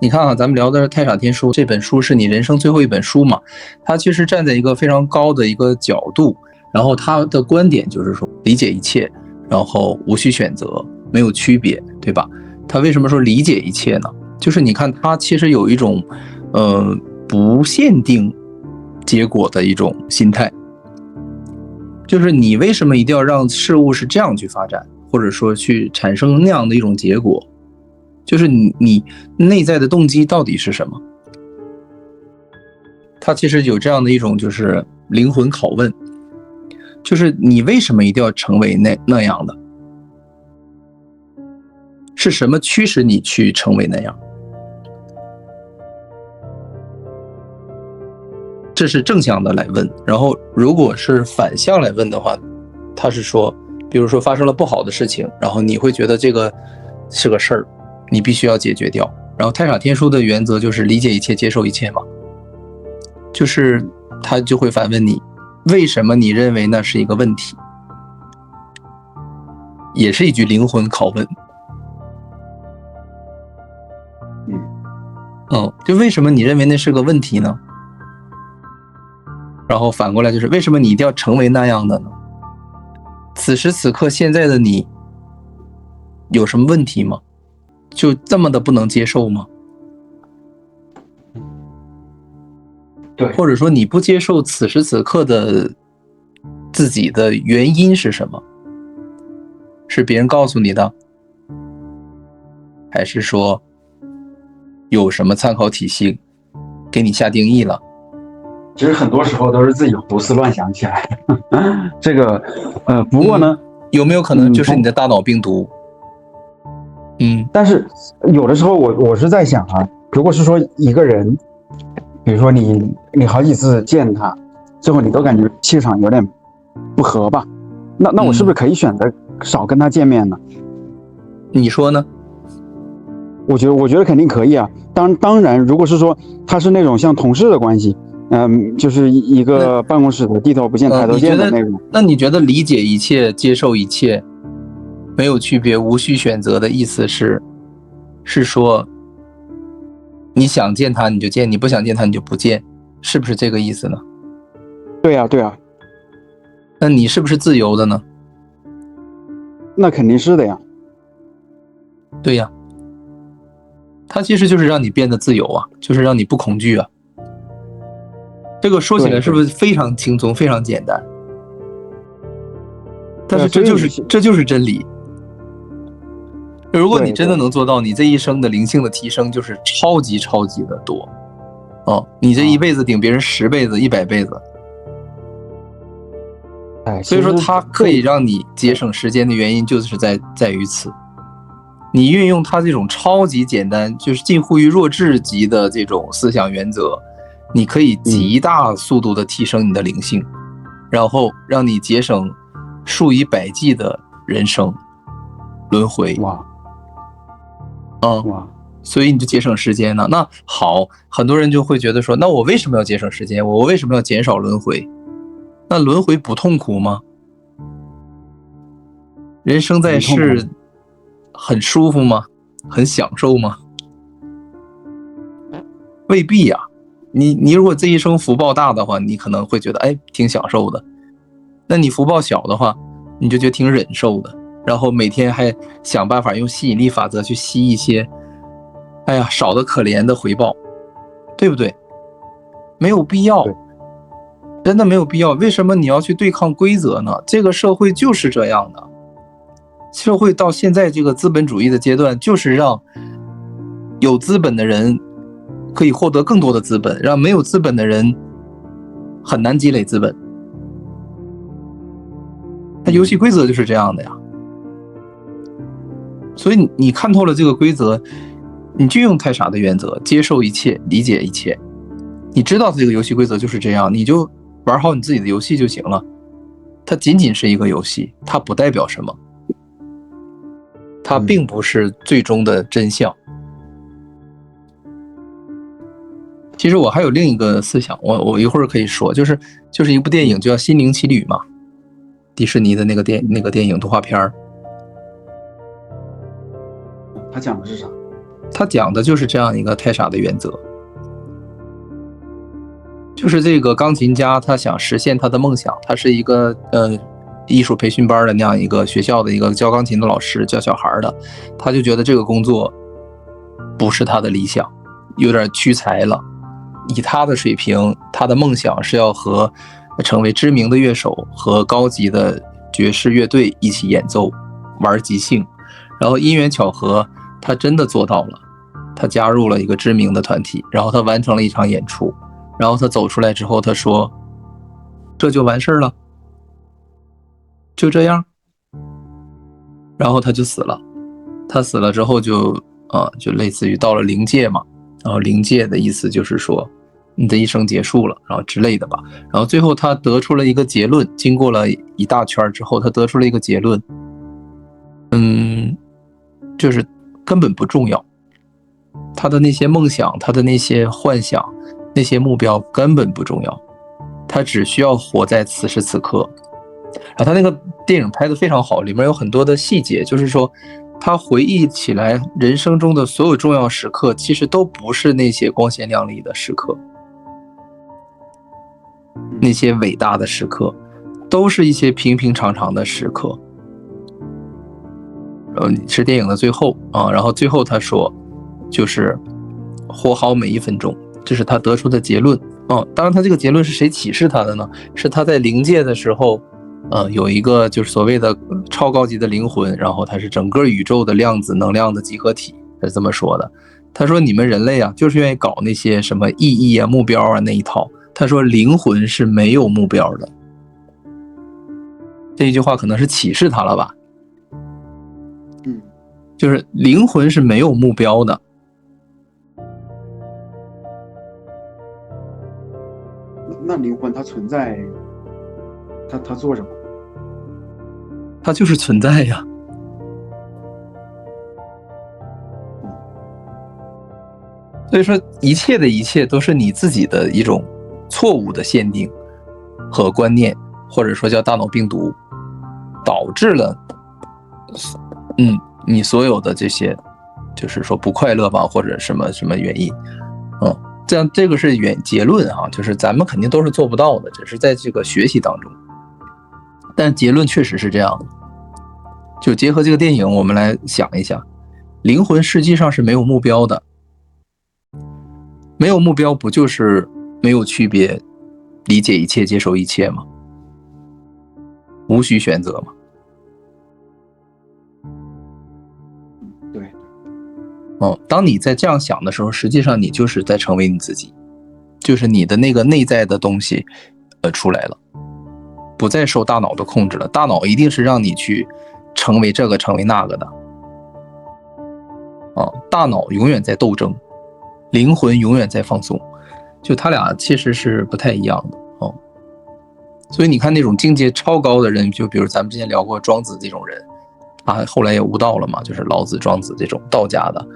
你看啊，咱们聊的是《太傻天书》这本书是你人生最后一本书嘛？它其实站在一个非常高的一个角度，然后他的观点就是说理解一切，然后无需选择，没有区别，对吧？他为什么说理解一切呢？就是你看他其实有一种不限定结果的一种心态，就是你为什么一定要让事物是这样去发展，或者说去产生那样的一种结果？就是你内在的动机到底是什么？他其实有这样的一种就是灵魂拷问，就是你为什么一定要成为那样的？是什么驱使你去成为那样？这是正向的来问。然后如果是反向来问的话，他是说，比如说发生了不好的事情，然后你会觉得这个是个事儿，你必须要解决掉。然后太傻天书的原则就是理解一切，接受一切嘛，就是他就会反问你，为什么你认为那是一个问题？也是一句灵魂拷问。就为什么你认为那是个问题呢？然后反过来就是为什么你一定要成为那样的呢？此时此刻现在的你有什么问题吗？就这么的不能接受吗？对，或者说你不接受此时此刻的自己的原因是什么？是别人告诉你的，还是说有什么参考体系给你下定义了？其实很多时候都是自己胡思乱想起来的。这个不过呢，有没有可能就是你的大脑病毒？但是有的时候我是在想啊，如果是说一个人，比如说你好几次见他，最后你都感觉气场有点不合吧，那我是不是可以选择少跟他见面呢？你说呢？我觉得肯定可以啊。当然，如果是说他是那种像同事的关系，就是一个办公室的低头不见抬头见的那种。那你觉得理解一切，接受一切，没有区别，无需选择的意思是说，你想见他你就见，你不想见他你就不见，是不是这个意思呢？对呀，对呀。那你是不是自由的呢？那肯定是的呀。对呀，它其实就是让你变得自由啊，就是让你不恐惧啊。这个说起来是不是非常轻松，非常简单？但是这就是真理。如果你真的能做到，你这一生的灵性的提升就是超级超级的多你这一辈子顶别人10辈子100辈子。所以说它可以让你节省时间的原因就是在于此，你运用它这种超级简单，就是近乎于弱智级的这种思想原则，你可以极大速度的提升你的灵性，然后让你节省数以百计的人生轮回。哇，所以你就节省时间了。那好，很多人就会觉得说，那我为什么要节省时间？我为什么要减少轮回？那轮回不痛苦吗？人生在世很舒服吗？很享受吗？未必呀。你如果这一生福报大的话，你可能会觉得挺享受的。那你福报小的话，你就觉得挺忍受的，然后每天还想办法用吸引力法则去吸一些少得可怜的回报，对不对？没有必要，真的没有必要。为什么你要去对抗规则呢？这个社会就是这样的，社会到现在这个资本主义的阶段，就是让有资本的人可以获得更多的资本，让没有资本的人很难积累资本。它游戏规则就是这样的呀。所以你看透了这个规则，你就用太傻的原则，接受一切，理解一切。你知道这个游戏规则就是这样，你就玩好你自己的游戏就行了。它仅仅是一个游戏，它不代表什么，它并不是最终的真相。其实我还有另一个思想，我一会儿可以说，就是一部电影叫《心灵奇旅》嘛，迪士尼的那个电影动画片。它讲的是啥？他讲的就是这样一个太傻的原则，就是这个钢琴家他想实现他的梦想，他是一个艺术培训班的那样一个学校的一个教钢琴的老师，教小孩的，他就觉得这个工作不是他的理想，有点屈才了。以他的水平，他的梦想是要和成为知名的乐手和高级的爵士乐队一起演奏玩即兴，然后因缘巧合他真的做到了，他加入了一个知名的团体，然后他完成了一场演出，然后他走出来之后他说这就完事了，就这样，然后他就死了。他死了之后就类似于到了灵界嘛，然后灵界的意思就是说你的一生结束了，然后之类的吧。然后最后他得出了一个结论，经过了一大圈之后他得出了一个结论，就是根本不重要，他的那些梦想，他的那些幻想，那些目标根本不重要，他只需要活在此时此刻。然后他那个电影拍得非常好，里面有很多的细节，就是说他回忆起来人生中的所有重要时刻其实都不是那些光鲜亮丽的时刻，那些伟大的时刻都是一些平平常常的时刻。是电影的最后啊，然后最后他说就是活好每一分钟，这是他得出的结论。当然他这个结论是谁启示他的呢？是他在灵界的时候有一个就是所谓的超高级的灵魂，然后它是整个宇宙的量子能量的集合体，是这么说的。他说你们人类啊就是愿意搞那些什么意义啊目标啊那一套，他说灵魂是没有目标的。这一句话可能是启示他了吧，就是灵魂是没有目标的。那灵魂它存在，它做什么？它就是存在呀。所以说一切的一切都是你自己的一种错误的限定和观念，或者说叫大脑病毒，导致了你所有的这些就是说不快乐吧，或者什么什么原因。这个是结论哈，就是咱们肯定都是做不到的，只是在这个学习当中。但结论确实是这样的。就结合这个电影我们来想一下，灵魂实际上是没有目标的。没有目标不就是没有区别，理解一切接受一切吗？无需选择吗？对。当你在这样想的时候，实际上你就是在成为你自己，就是你的那个内在的东西出来了，不再受大脑的控制了。大脑一定是让你去成为这个成为那个的。大脑永远在斗争，灵魂永远在放松，就他俩其实是不太一样的。所以你看那种境界超高的人，就比如咱们之前聊过庄子这种人，他后来也悟道了嘛，就是老子庄子这种道家的，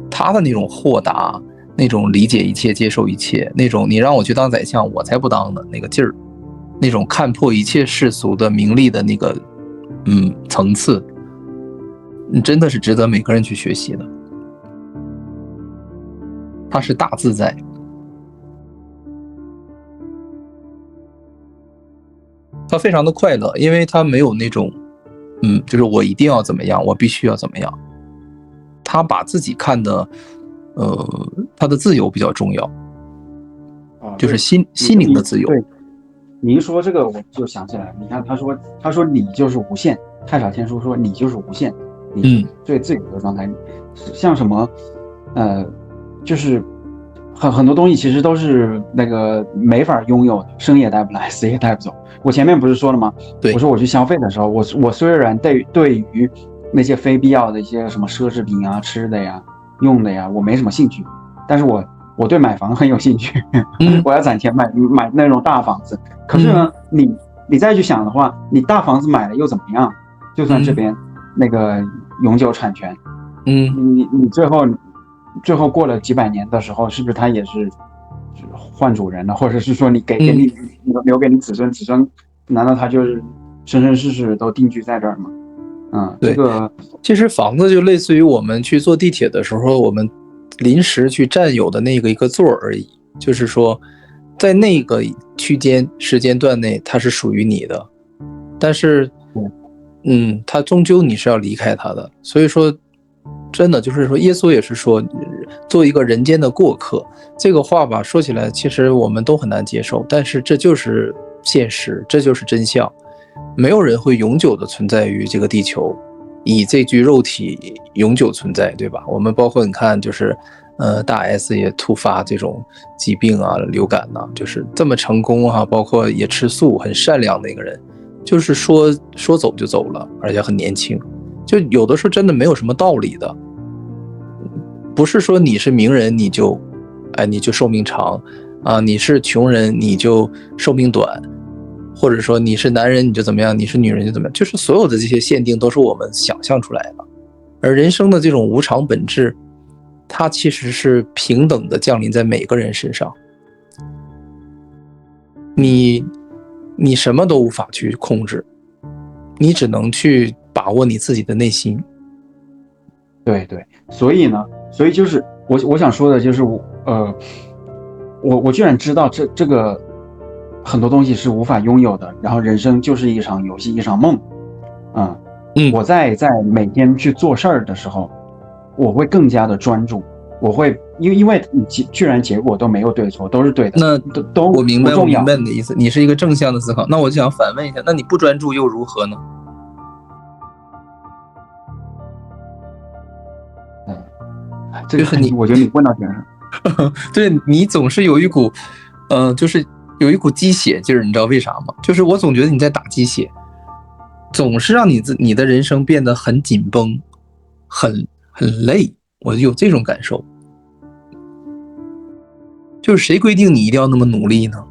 他的那种豁达，那种理解一切接受一切，那种你让我去当宰相我才不当的那个劲儿，那种看破一切世俗的名利的那个层次，真的是值得每个人去学习的。他是大自在，他非常的快乐，因为他没有那种就是我一定要怎么样，我必须要怎么样。他把自己看的他的自由比较重要，就是心灵的自由。对，你一说这个我就想起来，你看他说你就是无限，太傻天书说你就是无限，你是最自由的状态。像什么就是很多东西其实都是那个没法拥有的，生也带不来，死也带不走。我前面不是说了吗？对，我说我去消费的时候，我虽然对于那些非必要的一些什么奢侈品啊、吃的呀、用的呀，我没什么兴趣，但是我对买房很有兴趣，我要攒钱买那种大房子。可是呢，你再去想的话，你大房子买了又怎么样？就算这边那个永久产权，你最后过了几百年的时候，是不是他也是换主人了？或者是说你给你留给你子孙，难道他就是生生世世都定居在这儿吗？对，这个其实房子就类似于我们去坐地铁的时候，我们临时去占有的那个一个座而已，就是说在那个区间时间段内它是属于你的，但是它终究你是要离开它的。所以说真的就是说耶稣也是说做一个人间的过客，这个话吧说起来其实我们都很难接受，但是这就是现实，这就是真相。没有人会永久的存在于这个地球，以这具肉体永久存在，对吧？我们包括你看就是大 S 也突发这种疾病啊，流感啊，就是这么成功啊，包括也吃素，很善良的一个人，就是说走就走了，而且很年轻。就有的时候真的没有什么道理的，不是说你是名人你就寿命长啊，你是穷人你就寿命短，或者说你是男人你就怎么样，你是女人就怎么样，就是所有的这些限定都是我们想象出来的。而人生的这种无常本质，它其实是平等的降临在每个人身上。你什么都无法去控制，你只能去把握你自己的内心。对对，所以就是我想说的就是我居然知道这个很多东西是无法拥有的，然后人生就是一场游戏，一场梦。我在每天去做事儿的时候，我会更加的专注，我会因为你居然结果都没有对错，都是对的。那都我明白你的意思，你是一个正向的思考。那我就想反问一下，那你不专注又如何呢？这个我觉得你问到点上。对，你总是有一股就是有一股鸡血劲儿，你知道为啥吗？就是我总觉得你在打鸡血，总是让你的人生变得很紧绷，很累，我有这种感受。就是谁规定你一定要那么努力呢？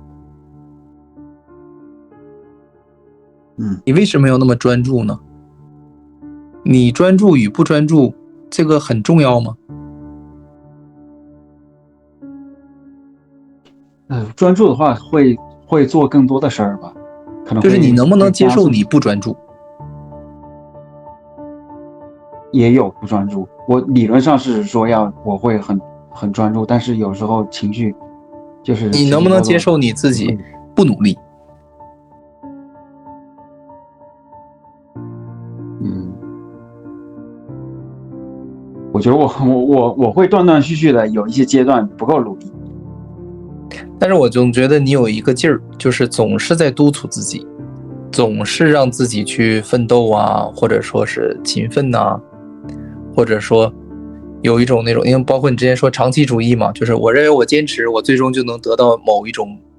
你为什么要那么专注呢？你专注与不专注，这个很重要吗？专注的话会做更多的事儿吧，可能就是你能不能接受你不专注？也有不专注，我理论上是说我会很专注，但是有时候情绪就是你能不能接受你自己不努力？我觉得我会断断续续的有一些阶段不够努力。但是我总觉得你有一个劲儿，就是总是在督促自己，总是让自己去奋斗啊，或者说是勤奋啊，或者说有一种那种，因为包括你之前说长期主义嘛，就是我认为我坚持，我最终就能得到某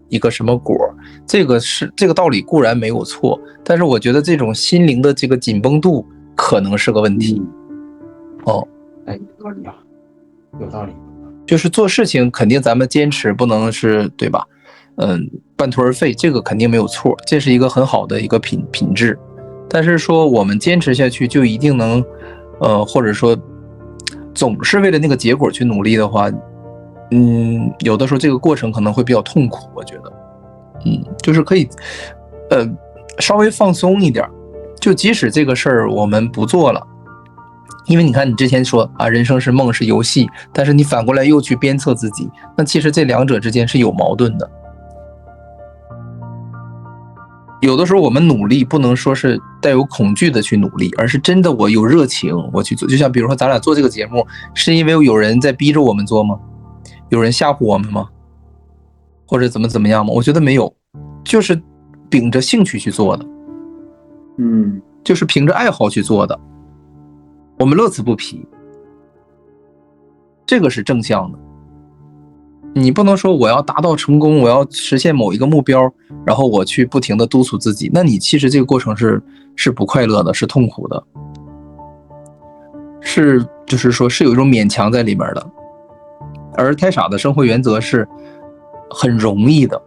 一个什么果，这个道理固然没有错，但是我觉得这种心灵的这个紧绷度可能是个问题。有道理啊，有道理。就是做事情肯定咱们坚持不能是对吧？半途而废，这个肯定没有错，这是一个很好的一个品质。但是说我们坚持下去就一定能，或者说总是为了那个结果去努力的话，有的时候这个过程可能会比较痛苦，我觉得，就是可以，稍微放松一点，就即使这个事儿我们不做了。因为你看你之前说啊，人生是梦是游戏，但是你反过来又去鞭策自己，那其实这两者之间是有矛盾的。有的时候我们努力不能说是带有恐惧的去努力，而是真的我有热情我去做。就像比如说咱俩做这个节目，是因为有人在逼着我们做吗？有人吓唬我们吗？或者怎么样吗？我觉得没有，就是秉着兴趣去做的，就是凭着爱好去做的。我们乐此不疲，这个是正向的。你不能说我要达到成功，我要实现某一个目标，然后我去不停的督促自己，那你其实这个过程是不快乐的，是痛苦的，就是说是有一种勉强在里面的。而太傻的生活原则是很容易的，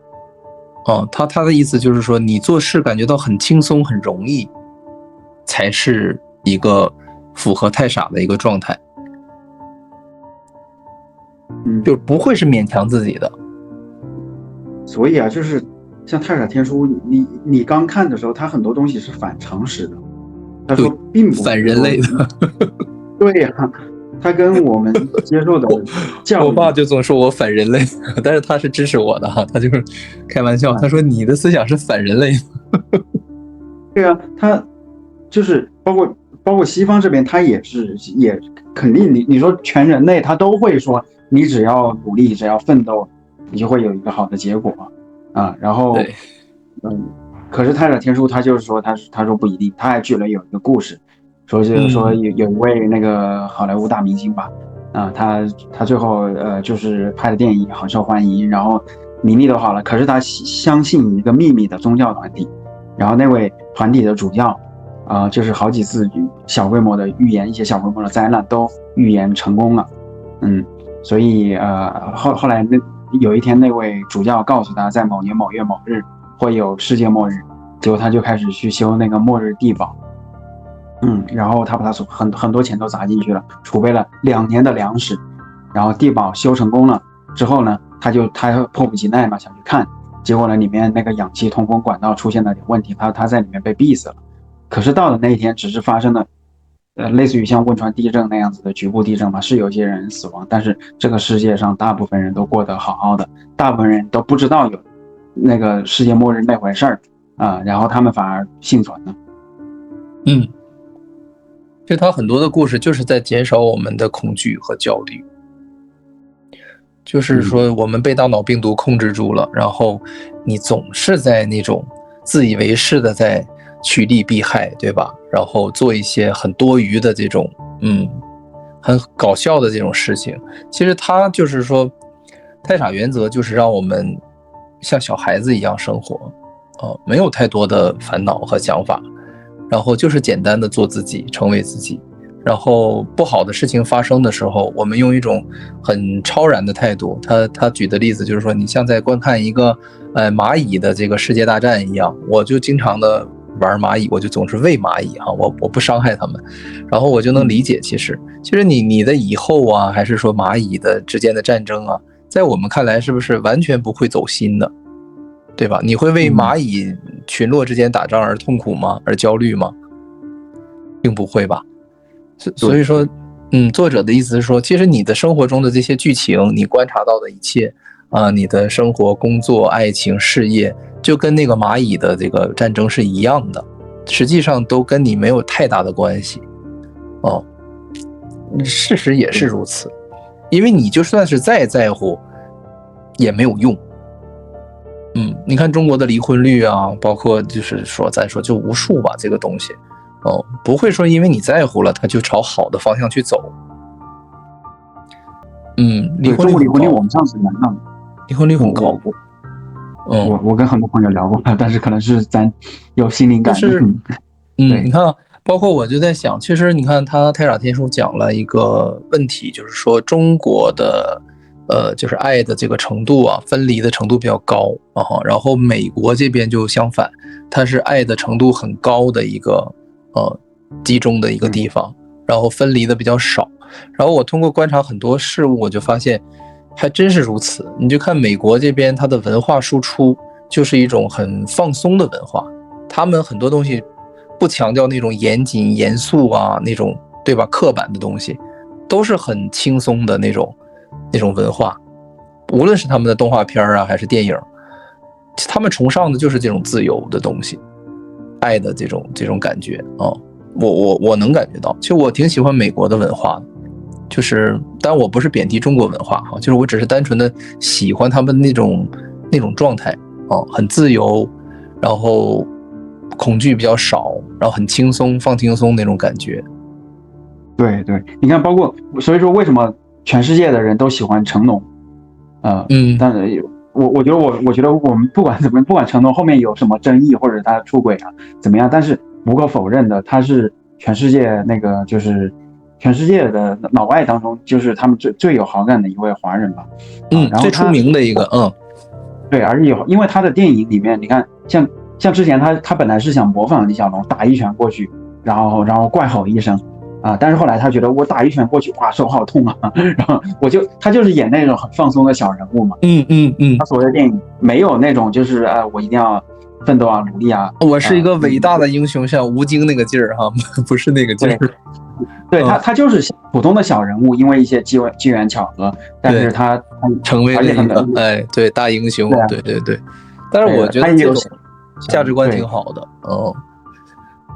他的意思就是说你做事感觉到很轻松很容易，才是一个符合太傻的一个状态，就不会是勉强自己的。所以啊，就是像太傻天书，你刚看的时候，他很多东西是反常识的，他说并不反人类的。对呀，他跟我们接受的教育，我爸就总说我反人类，但是他是支持我的哈，他就是开玩笑，他说你的思想是反人类。对啊，他就是包括西方这边，他也肯定你说全人类他都会说，你只要努力，只要奋斗，你就会有一个好的结果啊。然后可是泰勒天书他就是说他说不一定，他还举了有一个故事，说就是说有一位那个好莱坞大明星吧，啊，他最后就是拍的电影很受欢迎，然后名利都好了，可是他相信一个秘密的宗教团体，然后那位团体的主教就是好几次小规模的预言一些小规模的灾难都预言成功了，所以后来有一天那位主教告诉他，在某年某月某日会有世界末日，结果他就开始去修那个末日地堡，然后他把他很多钱都砸进去了，储备了2年的粮食，然后地堡修成功了之后呢，他迫不及待嘛想去看，结果呢里面那个氧气通风管道出现了点问题，他在里面被毙死了。可是到了那一天，只是发生了类似于像汶川地震那样子的局部地震嘛，是有些人死亡，但是这个世界上大部分人都过得好好的，大部分人都不知道有那个世界末日那回事儿然后他们反而幸存了。其实他很多的故事就是在减少我们的恐惧和焦虑，就是说我们被大脑病毒控制住了，然后你总是在那种自以为是的在趋利避害，对吧？然后做一些很多余的这种很搞笑的这种事情。其实他就是说太傻原则就是让我们像小孩子一样生活没有太多的烦恼和想法，然后就是简单的做自己，成为自己。然后不好的事情发生的时候，我们用一种很超然的态度。他举的例子就是说，你像在观看一个蚂蚁的这个世界大战一样，我就经常的玩蚂蚁，我就总是喂蚂蚁我不伤害它们，然后我就能理解，其实你的以后还是说蚂蚁的之间的战争在我们看来是不是完全不会走心的，对吧？你会为蚂蚁群落之间打仗而痛苦吗？而焦虑吗？并不会吧。所以说作者的意思是说，其实你的生活中的这些剧情，你观察到的一切你的生活、工作、爱情、事业，就跟那个蚂蚁的这个战争是一样的，实际上都跟你没有太大的关系事实也是如此，因为你就算是再在乎也没有用。你看中国的离婚率包括就是说咱说就无数吧，这个东西不会说因为你在乎了，他就朝好的方向去走。离婚率我们上次聊到离婚率很高。我跟很多朋友聊过，但是可能是咱有心灵感。你看，包括我就在想，其实你看他太傻天书讲了一个问题，就是说中国的就是爱的这个程度分离的程度比较高然后美国这边就相反，它是爱的程度很高的一个集中的一个地方，然后分离的比较少。然后我通过观察很多事物，我就发现还真是如此。你就看美国这边，它的文化输出就是一种很放松的文化，他们很多东西不强调那种严谨严肃那种对吧刻板的东西，都是很轻松的那种文化。无论是他们的动画片还是电影，他们崇尚的就是这种自由的东西，爱的这种感觉我能感觉到。其实我挺喜欢美国的文化的，就是但我不是贬低中国文化就是我只是单纯的喜欢他们那种状态很自由，然后恐惧比较少，然后很轻松放轻松那种感觉。对，你看包括所以说为什么全世界的人都喜欢成龙但是我觉得我们不管成龙后面有什么争议或者他出轨怎么样，但是不可否认的，他是全世界就是全世界的老外当中，就是他们最有好感的一位华人吧。然后最出名的一个对，而且因为他的电影里面，你看像之前他本来是想模仿李小龙打一拳过去，然后怪吼一声但是后来他觉得我打一拳过去，哇，手好痛然后他就是演那种很放松的小人物嘛。他所谓的电影没有那种就是我一定要奋斗努力我是一个伟大的英雄，像吴京那个劲儿不是那个劲儿。对他就是普通的小人物，因为一些机缘巧合，但是他成为了一个对大英雄，对。但是我觉得这种价值观挺好的，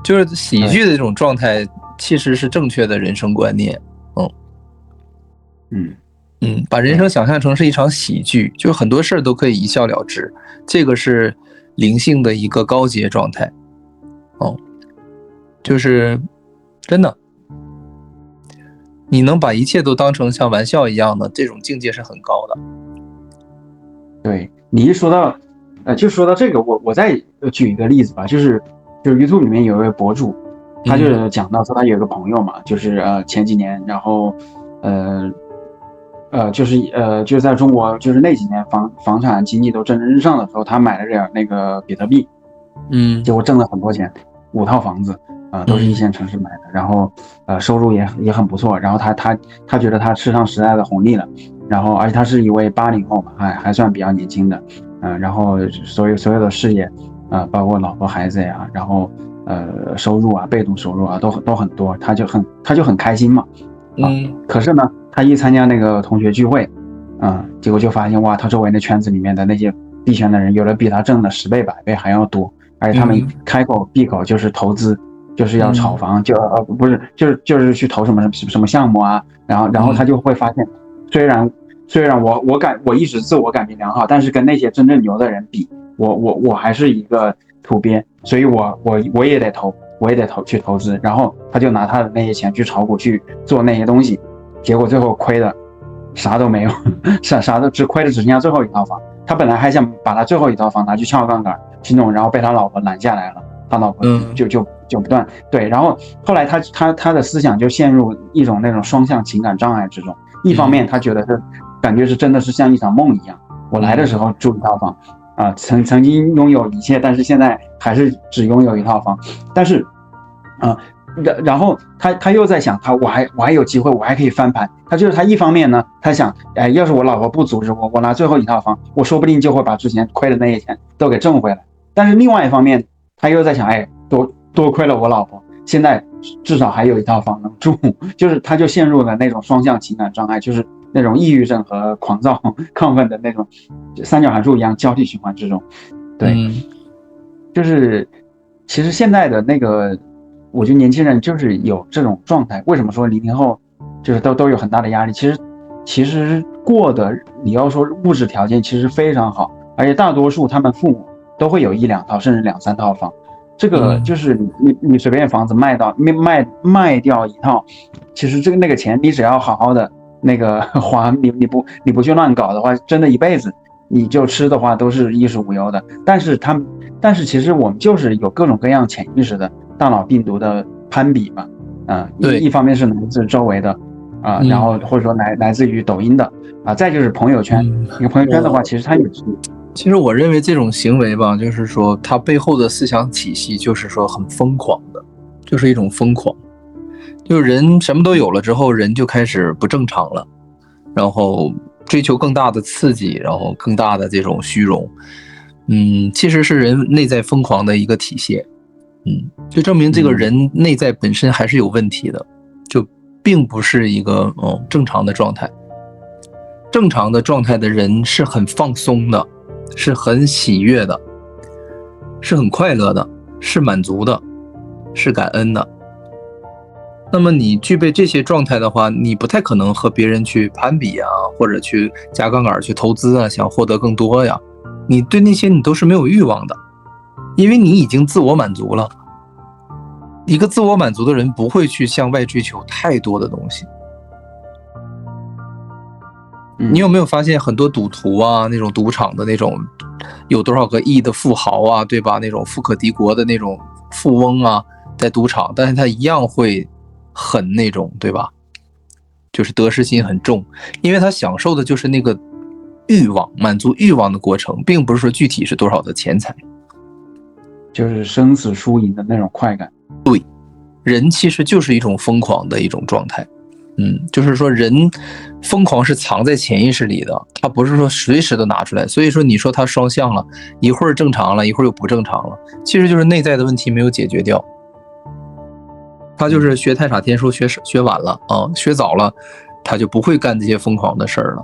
就是喜剧的这种状态其实是正确的人生观念，把人生想象成是一场喜剧，就很多事儿都可以一笑了之，这个是灵性的一个高阶状态，就是真的，你能把一切都当成像玩笑一样的这种境界是很高的。对，你一说到，就说到这个，我再举一个例子吧，就是 YouTube 里面有一位博主，他就是讲到说他有一个朋友嘛，就是前几年，然后就是在中国就是那几年房产经济都蒸蒸日上的时候，他买了点那个比特币，结果挣了很多钱，5套房子。都是一线城市买的，然后收入也很不错，然后他觉得他吃上时代的红利了，然后而且他是一位80后嘛，还算比较年轻的，然后所有的事业包括老婆孩子呀，然后收入啊，被动收入啊都很多，他就很开心嘛，可是呢，他一参加那个同学聚会，结果就发现哇，他周围的圈子里面的那些币圈的人，有的比他挣的10倍100倍还要多，而且他们开口闭口就是投资。就是要炒房，不是就是去投什么项目啊，然后他就会发现，虽然我一直自我感觉良好，但是跟那些真正牛的人比，我还是一个土鳖，所以我也得去投资，然后他就拿他的那些钱去炒股去做那些东西，结果最后亏的啥都没有，啥都只亏的只剩下最后一套房，他本来还想把他最后一套房拿去撬杠杆去弄，然后被他老婆拦下来了。他老婆就不断对，然后后来他的思想就陷入一种那种双向情感障碍之中。一方面他觉得是感觉是真的是像一场梦一样，我来的时候住一套房曾经拥有一切，但是现在还是只拥有一套房。但是然后他又在想，我还有机会，我还可以翻盘。他一方面呢，他想，要是我老婆不阻止我拿最后一套房，我说不定就会把之前亏的那些钱都给挣回来。但是另外一方面，他又在想，多亏了我老婆，现在至少还有一套房能住，就是他就陷入了那种双向情感障碍，就是那种抑郁症和狂躁亢奋的那种三角函数一样交替循环之中。对，就是其实现在的那个，我觉得年轻人就是有这种状态。为什么说00后就是都有很大的压力？其实过的你要说物质条件其实非常好，而且大多数他们父母都会有1、2套甚至2、3套房，这个就是你随便房子卖掉一套，其实那个钱你只要好好的那个花，你不去乱搞的话，真的一辈子你就吃的话都是衣食无忧的。但是其实我们就是有各种各样潜意识的大脑病毒的攀比嘛，一方面是来自周围的然后或者说来自于抖音的再就是朋友圈，一个朋友圈的话，其实它也是。其实我认为这种行为吧，就是说它背后的思想体系就是说很疯狂的，就是一种疯狂，就是人什么都有了之后，人就开始不正常了，然后追求更大的刺激，然后更大的这种虚荣，其实是人内在疯狂的一个体现，就证明这个人内在本身还是有问题的，就并不是一个正常的状态。正常的状态的人是很放松的，是很喜悦的，是很快乐的，是满足的，是感恩的。那么你具备这些状态的话，你不太可能和别人去攀比啊，或者去加杠杆去投资啊，想获得更多呀。你对那些你都是没有欲望的，因为你已经自我满足了。一个自我满足的人不会去向外追求太多的东西。你有没有发现很多赌徒啊，那种赌场的那种有多少个亿的富豪啊，对吧？那种富可敌国的那种富翁啊，在赌场，但是他一样会很那种，对吧？就是得失心很重，因为他享受的就是那个欲望，满足欲望的过程，并不是说具体是多少的钱财，就是生死输赢的那种快感。对，人其实就是一种疯狂的一种状态。就是说人疯狂是藏在潜意识里的，他不是说随时都拿出来。所以说你说他双向了，一会儿正常了，一会儿又不正常了，其实就是内在的问题没有解决掉。他就是学太傻天书学晚了啊，学早了，他就不会干这些疯狂的事儿了。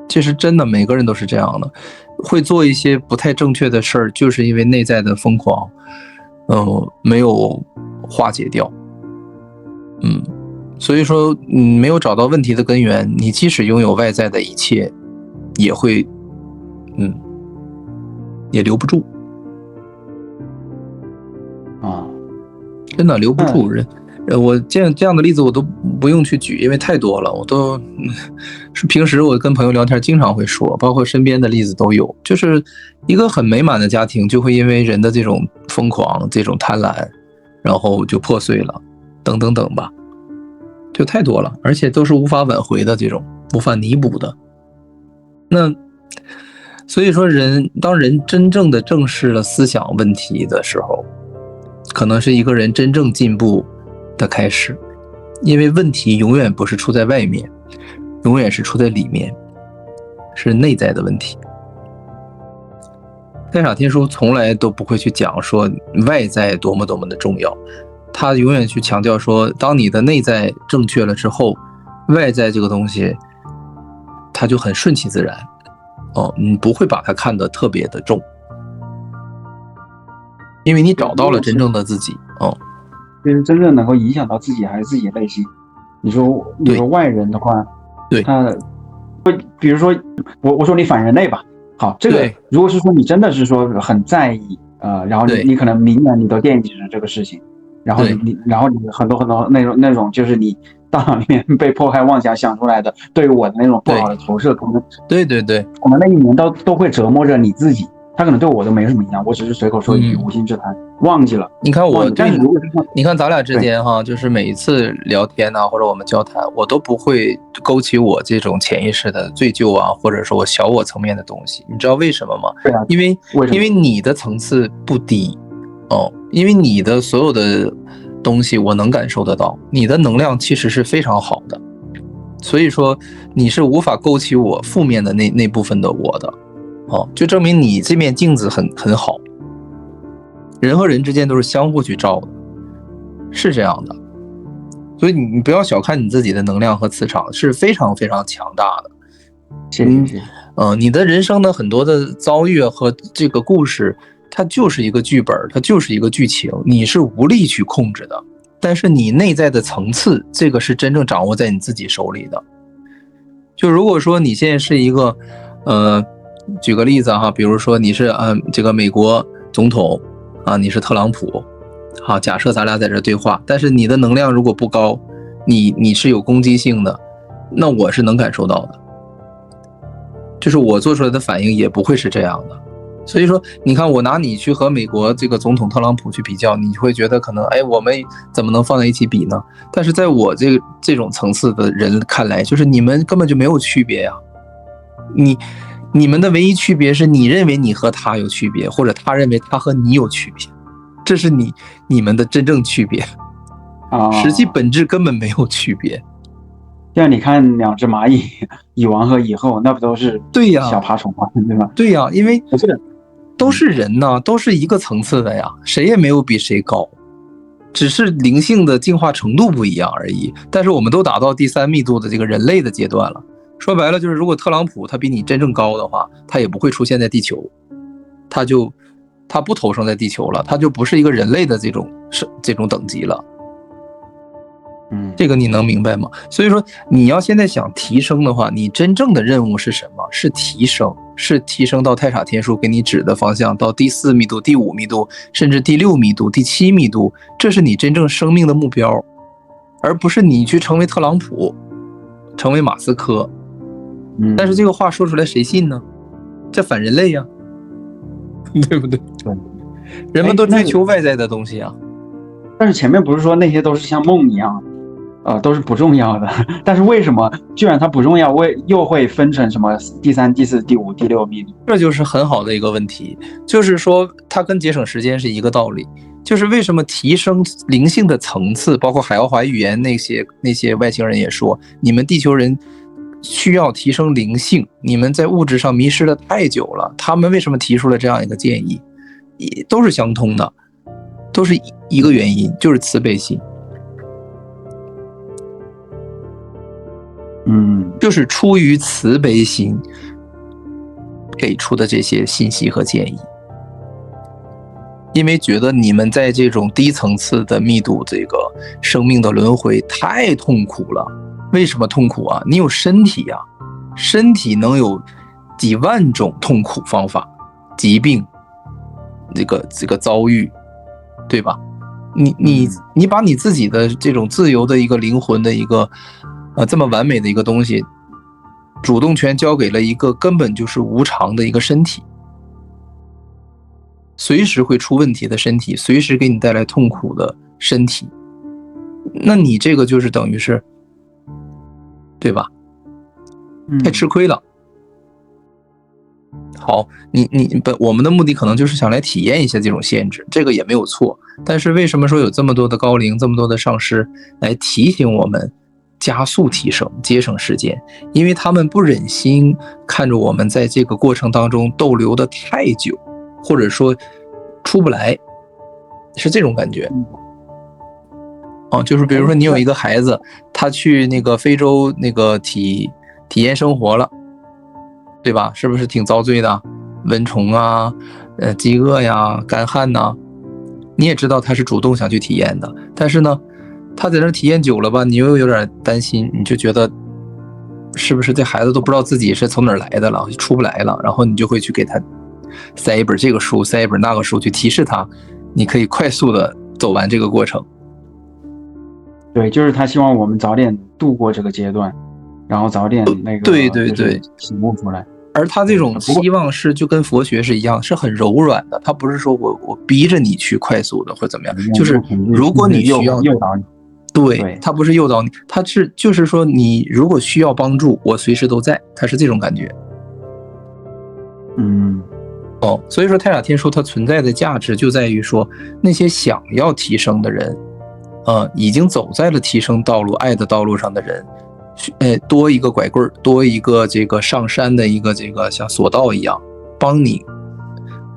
其实真的每个人都是这样的，会做一些不太正确的事儿，就是因为内在的疯狂，没有化解掉。所以说，没有找到问题的根源，你即使拥有外在的一切，也会，也留不住。真的留不住人。我这样的例子我都不用去举，因为太多了。我都是平时我跟朋友聊天经常会说，包括身边的例子都有，就是一个很美满的家庭就会因为人的这种疯狂、这种贪婪，然后就破碎了，等等等吧，就太多了，而且都是无法挽回的，这种无法弥补的。那所以说当人真正的正视了思想问题的时候，可能是一个人真正进步的开始。因为问题永远不是出在外面，永远是出在里面，是内在的问题。太傻天书从来都不会去讲说外在多么多么的重要，他永远去强调说，当你的内在正确了之后，外在这个东西它就很顺其自然你不会把它看得特别的重，因为你找到了真正的自己其实真正能够影响到自己还是自己的内心。你说外人的话，对，他比如说我说你反人类吧，好，这个如果是说你真的是说很在意然后你可能明年你都惦记着这个事情，然后你很多那种就是你大脑里面被迫害妄想想出来的对于我的那种不好的投射，可能对，可能那一年都会折磨着你自己。他可能对我都没什么影响，我只是随口说一句无心之谈，忘记了。你看但是如果你看咱俩之间就是每一次聊天或者我们交谈，我都不会勾起我这种潜意识的罪疚或者说我小我层面的东西。你知道为什么吗？对啊，因为你的层次不低因为你的所有的东西我能感受得到，你的能量其实是非常好的，所以说你是无法勾起我负面的那部分的我的就证明你这面镜子很好。人和人之间都是相互去照的，是这样的。所以你不要小看你自己的能量和磁场，是非常非常强大的。谢。你的人生的很多的遭遇和这个故事，它就是一个剧本，它就是一个剧情，你是无力去控制的。但是你内在的层次，这个是真正掌握在你自己手里的。就如果说你现在是一个举个例子比如说你是这个美国总统你是特朗普假设咱俩在这对话，但是你的能量如果不高，你是有攻击性的，那我是能感受到的，就是我做出来的反应也不会是这样的。所以说你看我拿你去和美国这个总统特朗普去比较，你会觉得可能我们怎么能放在一起比呢？但是在我这种层次的人看来，就是你们根本就没有区别呀。你们的唯一区别是你认为你和他有区别，或者他认为他和你有区别，这是你们的真正区别实际本质根本没有区别。像你看两只蚂蚁，蚁王和蚁后，那不都是小爬虫吗？对吧？对呀，因为都是人呢，都是一个层次的呀，谁也没有比谁高，只是灵性的进化程度不一样而已。但是我们都达到第3密度的这个人类的阶段了。说白了就是，如果特朗普他比你真正高的话，他也不会出现在地球，他不投生在地球了，他就不是一个人类的这种等级了。这个你能明白吗？所以说你要现在想提升的话，你真正的任务是什么？是提升到太傻天书给你指的方向，到第4密度、第5密度，甚至第6密度、第7密度，这是你真正生命的目标，而不是你去成为特朗普，成为马斯克。但是这个话说出来谁信呢？这反人类呀，对不对？人们都追求外在的东西啊。但是前面不是说那些都是像梦一样都是不重要的，但是为什么居然它不重要，又会分成什么第3、第4、第5、第6密度？这就是很好的一个问题，就是说它跟节省时间是一个道理。就是为什么提升灵性的层次，包括海奥华语言那些外星人也说，你们地球人需要提升灵性，你们在物质上迷失了太久了。他们为什么提出了这样一个建议，都是相通的，都是一个原因，就是慈悲心。就是出于慈悲心给出的这些信息和建议。因为觉得你们在这种低层次的密度这个生命的轮回太痛苦了。为什么痛苦啊？你有身体啊，身体能有几万种痛苦方法，疾病，这个遭遇，对吧？你把你自己的这种自由的一个灵魂的一个这么完美的一个东西，主动权交给了一个根本就是无常的一个身体，随时会出问题的身体，随时给你带来痛苦的身体，那你这个就是等于是，对吧？太吃亏了。好，我们的目的可能就是想来体验一下这种限制，这个也没有错。但是为什么说有这么多的高龄，这么多的上师来提醒我们加速提升，节省时间？因为他们不忍心看着我们在这个过程当中逗留的太久，或者说出不来，是这种感觉。就是比如说你有一个孩子，他去那个非洲那个体验生活了，对吧？是不是挺遭罪的？蚊虫啊，饥饿呀，干旱呐，你也知道他是主动想去体验的，但是呢，他在那体验久了吧，你又有点担心，你就觉得是不是这孩子都不知道自己是从哪儿来的了，出不来了，然后你就会去给他塞一本这个书，塞一本那个书，去提示他，你可以快速的走完这个过程。对，就是他希望我们早点度过这个阶段，然后早点那个对醒悟出来。而他这种希望是就跟佛学是一样，是很柔软的，他不是说我逼着你去快速的或者怎么样，就是如果你需要诱导你，对，他不是诱导你，他是就是说你如果需要帮助，我随时都在，他是这种感觉。所以说太上天书它存在的价值就在于说，那些想要提升的人，已经走在了提升道路、爱的道路上的人，多一个拐棍，多一个这个上山的一个这个像索道一样，帮你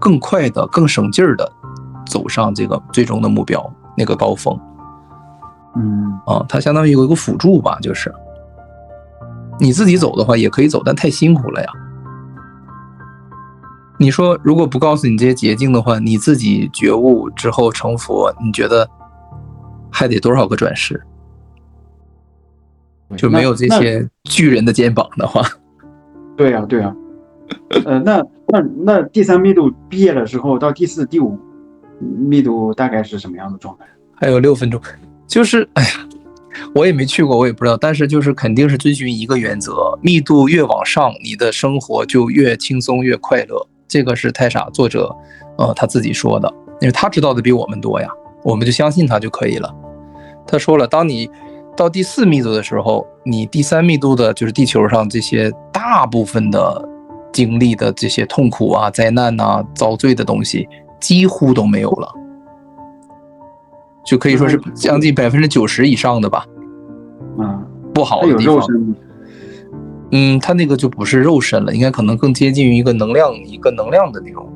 更快的、更省劲儿的走上这个最终的目标那个高峰。它相当于有一个辅助吧，就是你自己走的话也可以走，但太辛苦了呀。你说如果不告诉你这些捷径的话，你自己觉悟之后成佛，你觉得还得多少个转世？就没有这些巨人的肩膀的话。对啊。那第3密度毕业了之后，到第4、第5密度大概是什么样的状态？还有6分钟，就是我也没去过，我也不知道，但是就是肯定是遵循一个原则，密度越往上，你的生活就越轻松越快乐。这个是太傻作者他自己说的，因为他知道的比我们多呀，我们就相信他就可以了。他说了，当你到第4密度的时候，你第3密度的就是地球上这些大部分的经历的这些痛苦啊、灾难啊、遭罪的东西几乎都没有了，就可以说是将近90%以上的吧。不好的地方。它那个就不是肉身了，应该可能更接近于一个能量的那种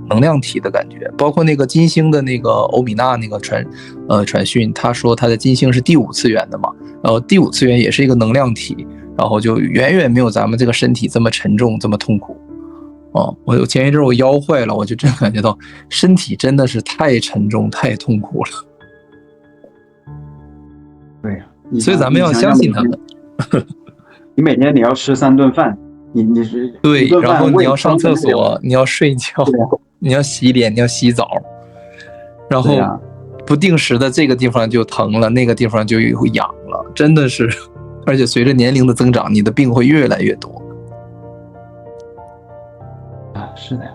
能量体的感觉。包括那个金星的那个欧米娜那个传讯，他说他的金星是第5次元的嘛，第5次元也是一个能量体，然后就远远没有咱们这个身体这么沉重这么痛苦。我前一阵我腰坏了，我就真感觉到身体真的是太沉重太痛苦了。对呀，所以咱们要相信他们。你每天你要吃3顿饭，你是对，然后你要上厕所，你要睡觉，你要洗脸，你要洗澡，然后不定时的这个地方就疼了，那个地方就痒了，真的是，而且随着年龄的增长，你的病会越来越多。是的呀。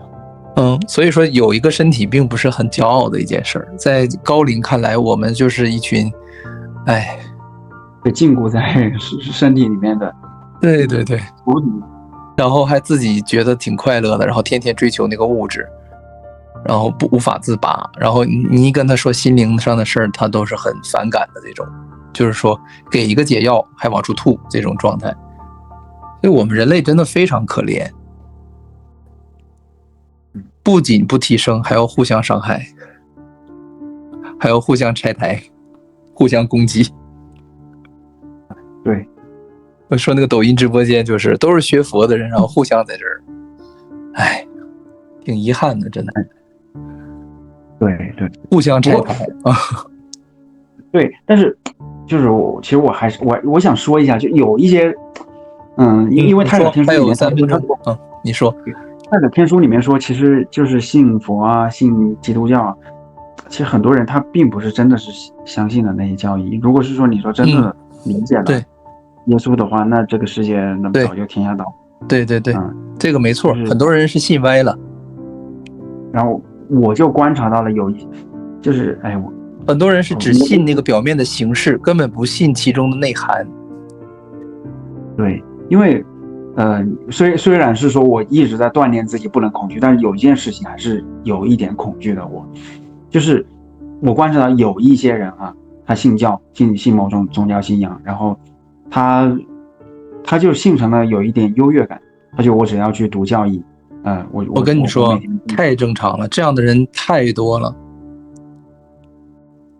所以说有一个身体并不是很骄傲的一件事，在高龄看来，我们就是一群，被禁锢在身体里面的。对，然后还自己觉得挺快乐的，然后天天追求那个物质，然后无法自拔，然后你一跟他说心灵上的事儿，他都是很反感的这种，就是说给一个解药还往出吐这种状态。所以我们人类真的非常可怜，不仅不提升，还要互相伤害，还要互相拆台，互相攻击。对，我说那个抖音直播间就是都是学佛的人，然后互相在这儿，哎，挺遗憾的，真的。对对，互相拆台啊。对，但是就是其实我还是我想说一下，就有一些，因为太宰天书里面还有3分钟，你说，太宰天书里面说，其实就是信佛啊，信基督教啊，其实很多人他并不是真的是相信的那些教义。如果是说你说真的理解了耶稣的话，那这个世界那么早就天下倒。对，这个没错，很多人是信歪了。然后我就观察到了就是很多人是只信那个表面的形式，根本不信其中的内涵。对，因为虽然是说我一直在锻炼自己不能恐惧，但是有一件事情还是有一点恐惧的。就是我观察到有一些人啊，他信某种宗教信仰，然后他就性成了有一点优越感，我只要去读教义，我跟你说太正常了，这样的人太多了。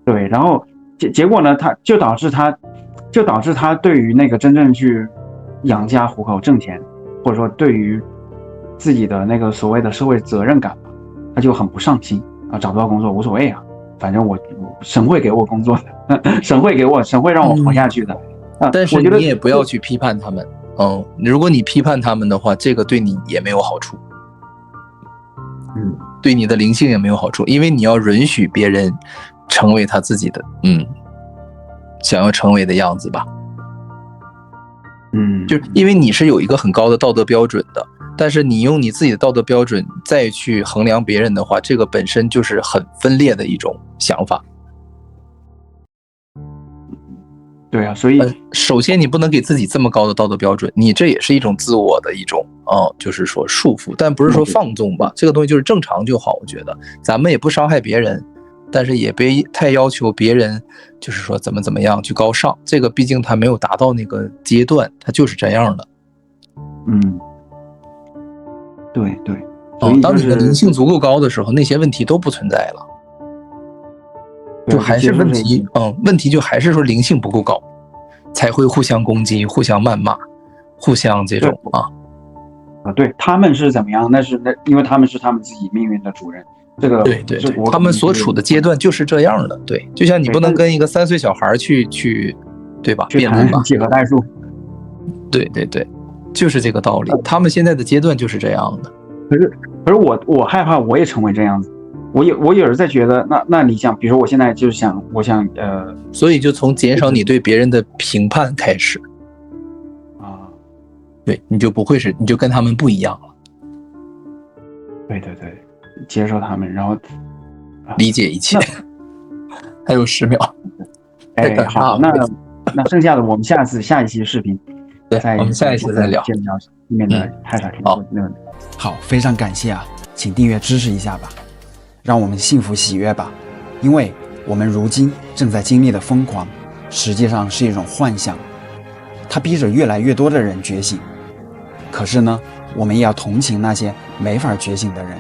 对，然后结果呢，就导致他对于那个真正去养家糊口挣钱，或者说对于自己的那个所谓的社会责任感吧，他就很不上心啊，找不到工作无所谓啊，反正我神会给我工作的，神会让我活下去的。但是你也不要去批判他们，如果你批判他们的话，这个对你也没有好处，对你的灵性也没有好处，因为你要允许别人成为他自己的想要成为的样子吧。就是因为你是有一个很高的道德标准的，但是你用你自己的道德标准再去衡量别人的话，这个本身就是很分裂的一种想法。对啊，所以首先你不能给自己这么高的道德标准，你这也是一种自我的一种就是说束缚，但不是说放纵吧，这个东西就是正常就好。我觉得咱们也不伤害别人，但是也别太要求别人，就是说怎么样去高尚，这个毕竟他没有达到那个阶段，他就是这样的。对，当你的灵性足够高的时候，那些问题都不存在了。就还是问题，问题就还是说灵性不够高，才会互相攻击、互相谩骂、互相这种对，他们是怎么样？因为他们是他们自己命运的主人。这个对，他们所处的阶段就是这样的。对，就像你不能跟一个3岁小孩去，对吧？辩论吧，几何代数。对，就是这个道理。他们现在的阶段就是这样的。可是我害怕我也成为这样子。我有时在觉得，那你想，比如说我现在就想，所以就从减少你对别人的评判开始对，你就不会你就跟他们不一样了。对，接受他们，然后理解一切。还有10秒。好，那剩下的我们下一期视频，我们下一期再聊。后面的太宰天书那个。好，非常感谢啊，请订阅支持一下吧。让我们幸福喜悦吧，因为我们如今正在经历的疯狂，实际上是一种幻象，它逼着越来越多的人觉醒。可是呢，我们也要同情那些没法觉醒的人，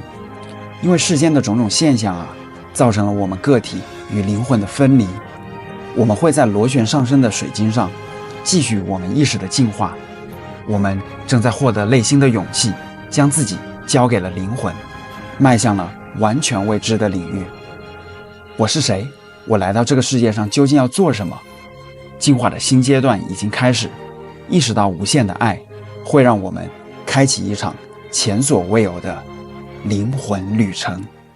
因为世间的种种现象啊，造成了我们个体与灵魂的分离。我们会在螺旋上升的水晶上继续我们意识的进化，我们正在获得内心的勇气，将自己交给了灵魂，迈向了完全未知的领域。我是谁？我来到这个世界上究竟要做什么？进化的新阶段已经开始，意识到无限的爱会让我们开启一场前所未有的灵魂旅程。